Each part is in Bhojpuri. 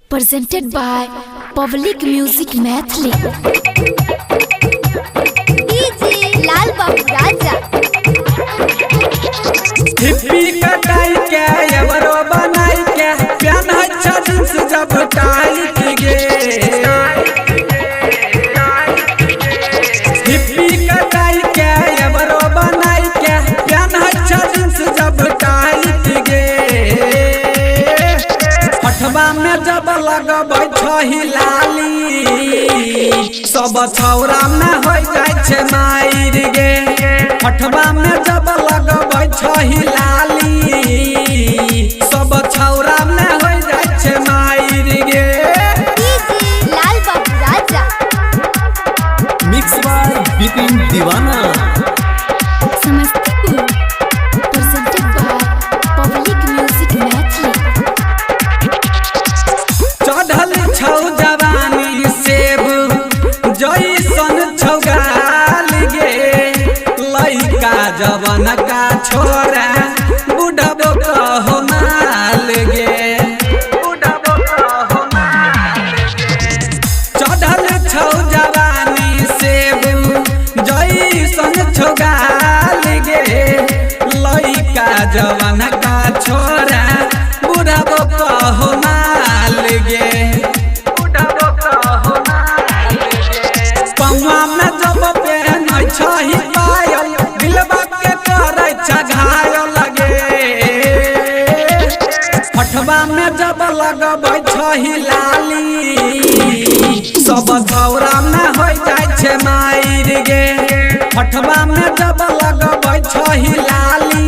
presented by Public Music Mathli. DJ लाल बाबू राजा हिप्पी कटाई के एवरो बनाई के प्यान अच्छा जींस जब टाइट गे हिप्पी कटाई के एवरो बनाई के प्यान अच्छा जींस जब टाइट गे हठवा में जब लगबै छही लाली सब छौरा में हो जाय छे माइर गे हठवा में जब लगबै छही लाली सब छौरा में हो जाय छे माइर गे। DJ लाल बाबू राजा मिक्स बाय बिपिन दीवाना Samastipur presented by Public Music Mathli. चढ़ल छौ जवानी सेब जैसन छौगाल गे लइका जवन का छोरा बुढ़बो कहो माल गे चढ़ल छौ जवानी सेब जैसन छौगाल गे लइका जवन का छोरा बुढ़बो कहो माल गे पौवा में जब पहनै छही पायल दिलबा के करै छ घायल लगे हठवा में जब लगबै छही लाली सब छौरा में हो जाय छे माइर गे हठवा में जब लगबै छही लाली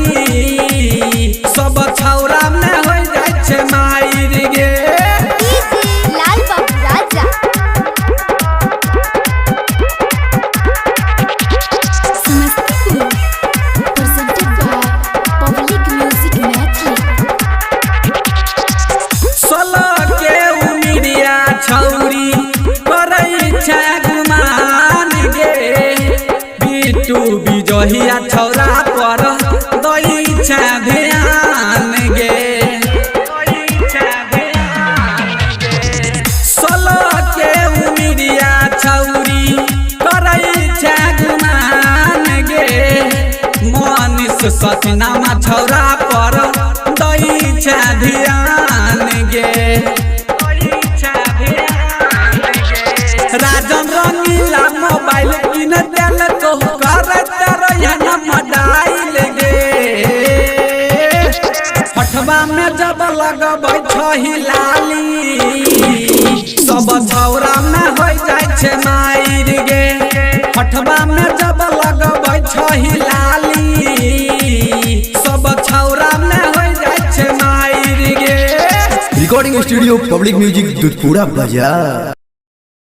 सब छौरा में हो जाय छे माइर गे। DJ लाल बाबू राजा Samastipur presented by Public Music Mathli. सोलह के उमिरिया छौरी करै छै गुमान गे बिटू बिजहिया छौरा पर दै छै ध्यान गे सोलह के उमिरिया छौरी करै छै गुमान गे मनीष सचनामा छौरा पर दै छै ध्यान गे राजन रंगीला मोबाइल किन देल तो करत रहन मडाइल गे हठवा में जब लगबै छही लाली सब छौरा में हो जाय छे माइर गे हठवा में जब लगबै छही लाली सब छौरा में हो जाय छे माइर गे। Recording studio public music Dudhpura बाजार।